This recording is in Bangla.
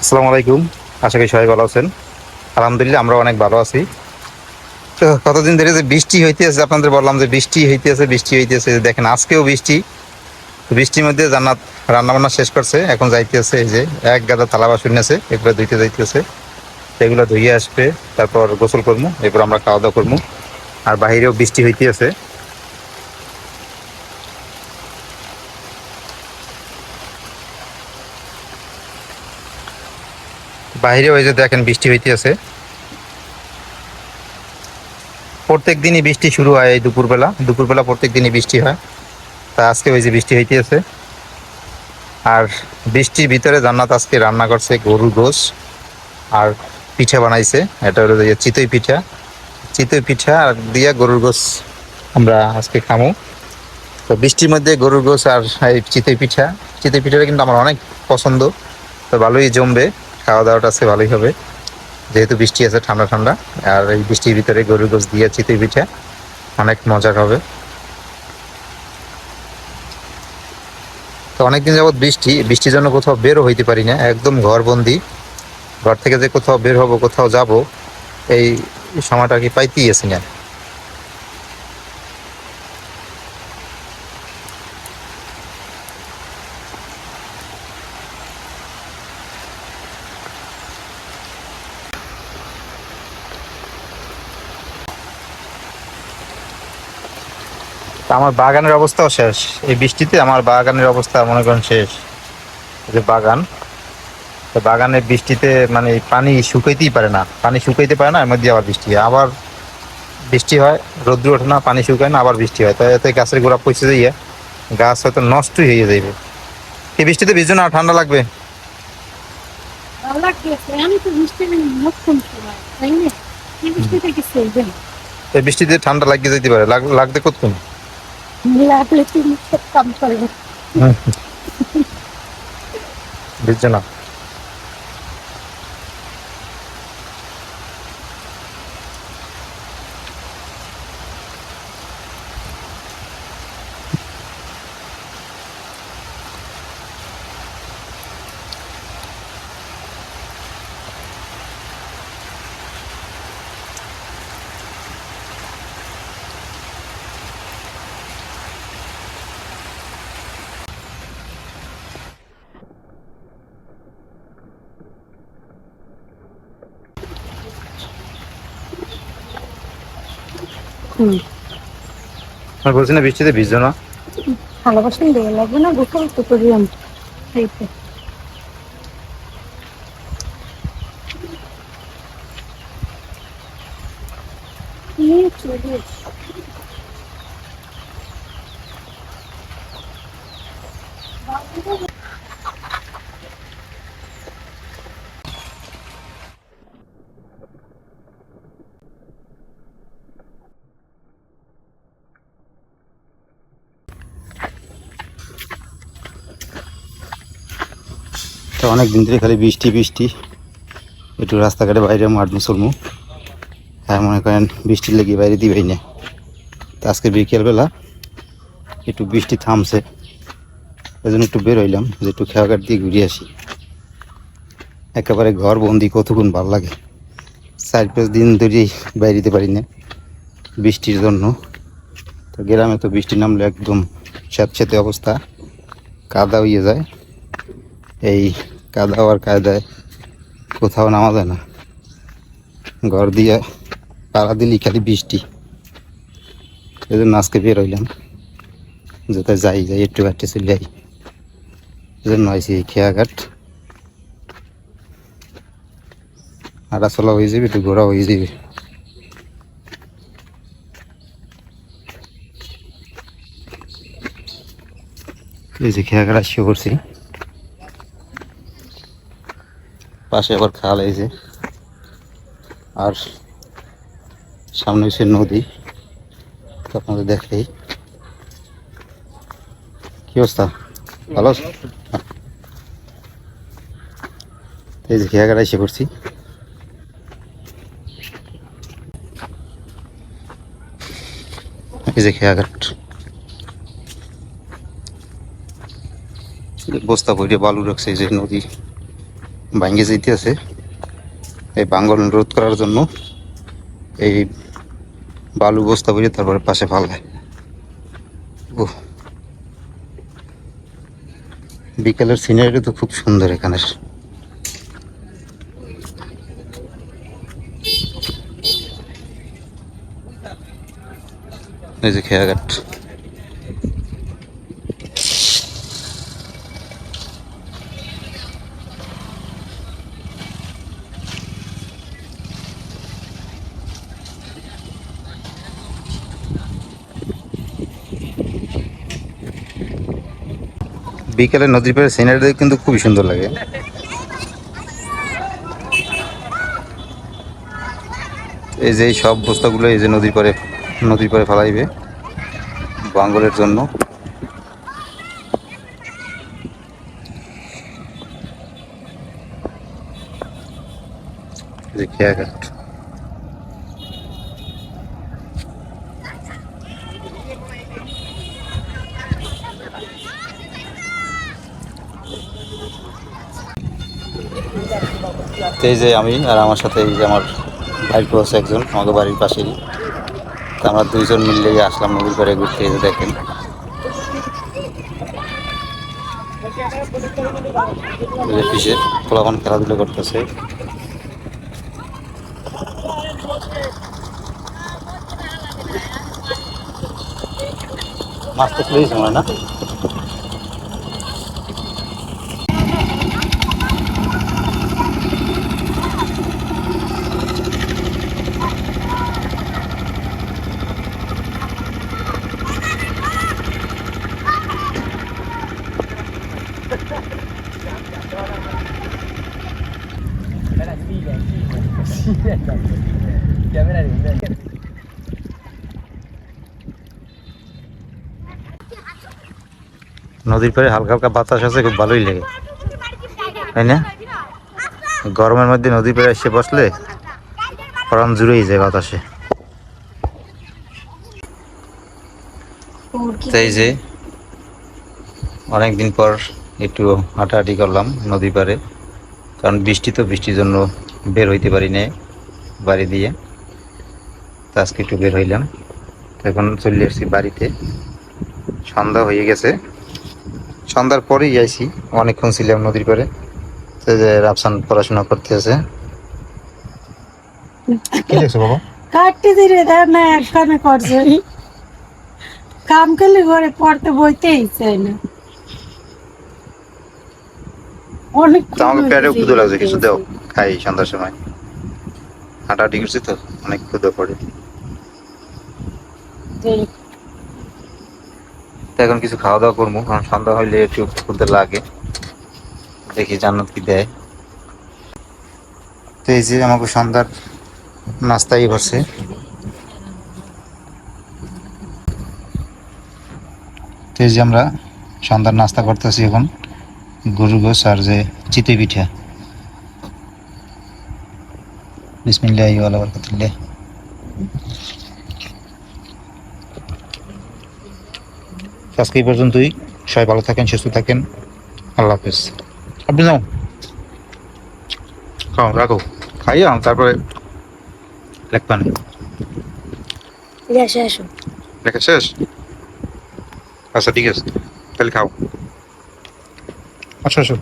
আসসালামু আলাইকুম। আশা করি সবাই ভালো আছেন। আলহামদুলিল্লাহ আমরা অনেক ভালো আছি। তো কতদিন ধরে যে বৃষ্টি হইতেছে, আপনাদের বললাম যে বৃষ্টি হইতেছে, দেখেন আজকেও বৃষ্টি। তো বৃষ্টির মধ্যে জান্নাত রান্না বান্না শেষ করছে, এখন যাইতেছে। এই যে এক গাদা থালা বাসন আছে, এগুলো ধুইতে যাইতেছে। এগুলো ধুইয়ে আসবে, তারপর গোসল করবো, এরপর আমরা খাওয়া দাওয়া করবো। আর বাহিরেও বৃষ্টি হইতেছে। বাহিরেও এই যে দেখেন বৃষ্টি হইতেছে। প্রত্যেক দিনই বৃষ্টি শুরু হয় এই দুপুরবেলা প্রত্যেক দিনই বৃষ্টি হয়। তা আজকে ওই যে বৃষ্টি হইতেছে। আর বৃষ্টির ভিতরে জান্নাত আজকে রান্না করছে গরুর গোশ আর পিঠা বানাইছে। এটা হলো যে চিতই পিঠা আর দিয়া গরুর গোশ আমরা আজকে খামু। তো বৃষ্টির মধ্যে গরুর গোশ আর এই চিতই পিঠাটা কিন্তু আমার অনেক পছন্দ। তো ভালোই জমবে, খাওয়া দাওয়াটা আজকে ভালোই হবে, যেহেতু বৃষ্টি আছে ঠান্ডা ঠান্ডা। আর এই বৃষ্টির ভিতরে গরুর গোশ দিয়ে চিতই পিঠা অনেক মজার হবে। তো অনেকদিন যাবৎ বৃষ্টির জন্য কোথাও বেরও হইতে পারি না, একদম ঘরবন্দি। ঘর থেকে যে কোথাও বের হব, কোথাও যাব, এই সময়টা কি পাইতেই আছি না। তা আমার বাগানের অবস্থাও শেষ, এই বৃষ্টিতে আমার বাগানের অবস্থা মনে করেন শেষ। এই যে বাগান, তো বাগানের বৃষ্টিতে মানে পানি শুকাইতেই পারে না, এর মধ্যে আবার বৃষ্টি হয়, আবার বৃষ্টি হয়, রোদ্র ওঠে না, পানি শুকায় না, আবার বৃষ্টি হয়। তাই এতে গাছের গোড়া পচে যাইয়া গাছ হয়তো নষ্টই হয়ে যাইবে। এই বৃষ্টিতে ভিজো না, ঠান্ডা লাগবে। ভালো লাগতেছে। আমি তো মিষ্টি নতুন সময় তাই না? এই মিষ্টিটা কি চলবে না? এই বৃষ্টিতে ঠান্ডা লাগিয়ে যেতে পারে, লাগতে কতক্ষণ। লাগলে তুমি সব কাম করবে। হুম, ভিজছে না। হুম, আমি বলছি না বৃষ্টিতে ভিজছো না। ভালোবাসেন দেওয়া লাগবে না, গোসল তো করি আমি। এই তো। চলে এসো। তো অনেক দিন ধরে খালি বৃষ্টি বৃষ্টি, একটু রাস্তাঘাটে বাইরে মাঠমু চলমু। হ্যাঁ, মনে করেন বৃষ্টির লেগে বাইরে দিবেই না। তো আজকে বিকেলবেলা একটু বৃষ্টি থামছে, এই জন্য একটু বের হইলাম যে একটু খেয়াঘাট দিয়ে ঘুরে আসি। একেবারে ঘর বন্দি কতক্ষণ ভালো লাগে। 4-5 দিন ধরেই বাইরে দিতে পারি না বৃষ্টির জন্য। তো গ্রামে তো বৃষ্টি নামলে একদম স্যাঁতস্যাঁতে অবস্থা, কাদা হয়ে যায়। এই কাদা আর কায়দায় কোথাও নামা যায় না, ঘর দিয়ে পাড়া দিলি খালি বৃষ্টি। এই জন্য আজকে বের হইলাম, যেতে যাই একটু হাঁটতে চলে যাই। এই জন্য আইসি খেয়াঘাট, হাঁটা চলা হয়ে যাবে, একটু ঘোরা হয়ে যাবে। এই যে খেয়াঘাট আসিয়ে করছি, পাশে আবার খাল, এই যে, আর সামনে হচ্ছে নদী। তো আপনাদের দেখাই কি অবস্থা, ভালো আছে? এই যে খেয়াঘাট এসে করছি, এই যে খেয়াঘাট। বস্তা ভরে বালু রাখছে, এই যে নদী, ভাঙ্গে যেতে আছে। এই ভাঙ্গন রোধ করার জন্য এই বালু বস্তা করে তারপরে পাশে ফালায়। ও, বিকেলের সিনারিটা তো খুব সুন্দর এখানের। এই যে খেয়াঘাট। বিকেলে নদীর পাড়ে সিনারি দেখে কিন্তু খুবই সুন্দর লাগে। এই যে এই সব বস্তাগুলো এই যে নদীর পাড়ে ফেলাইবে বাঙ্গলের জন্য। এই যে খেয়াঘাট। তো এই যে আমি আর আমার সাথে এই যে আমার ভাইপো আছে একজন আমাদের বাড়ির পাশেই। তো আমরা দুইজন মিললে আসলাম নদীর পাড়ে ঘুরতে। এই যে দেখেন পিসে পোলাপান খেলাধুলা করতেছে। মাছ তো প্লেস মনে হয় না। নদীর পাড়ে হালকা হালকা বাতাস আছে, খুব ভালোই লাগে, তাই না? গরমের মধ্যে নদীর পাড়ে এসে বসলে প্রাণ জুড়েই যায় বাতাসে। তাই যে অনেকদিন পর একটু হাঁটাহাঁটি করলাম নদীর পাড়ে, কারণ বৃষ্টির জন্য বের হইতে পারি না বাড়ি দিয়ে। তো আজকে একটু বের হইলাম। এখন চলে আসছি বাড়িতে। সন্ধ্যা হয়ে গেছে, সন্ধ্যার পরেই আইছি। অনেকক্ষণ ছিলাম নদীর পাড়ে। তো যে রাফসান পড়াশোনা করতে আছে। কি দেখছো বাবা? কাটতে দিলে না একখানে করছে কাম করলে ঘরে পড়তে বইতেই চাই না। অনেক আমাকে পেটেও ক্ষুধা লাগছে, কিছু দাও খাই সন্ধ্যার সময়। হাঁটাহাঁটি করছি তো অনেক ক্ষুধা পড়ে। তো এখন কিছু খাওয়া দাওয়া করবো, কারণ সন্ধ্যা হইলে একটু ক্ষুধা লাগে। দেখি জান্নাত কি দেয়। তো এই যে আমাকে সন্ধ্যার নাস্তাই হচ্ছে। তো এই যে আমরা সন্ধ্যার নাস্তা করতেছি এখন, গরুর গোশ আর যে চিতই পিঠা। বিসমিল্লাহি ওয়া বারাকাতুল্লাহ। আজকে এই পর্যন্তই। সবাই ভালো থাকেন, সুস্থ থাকেন। আল্লাহ হাফেজ। আপনি যাও খাও, রাখো, খাইয়া তারপরে লেখবান। লেখা শেষ? আচ্ছা ঠিক আছে, তাহলে খাও। আচ্ছা আচ্ছা।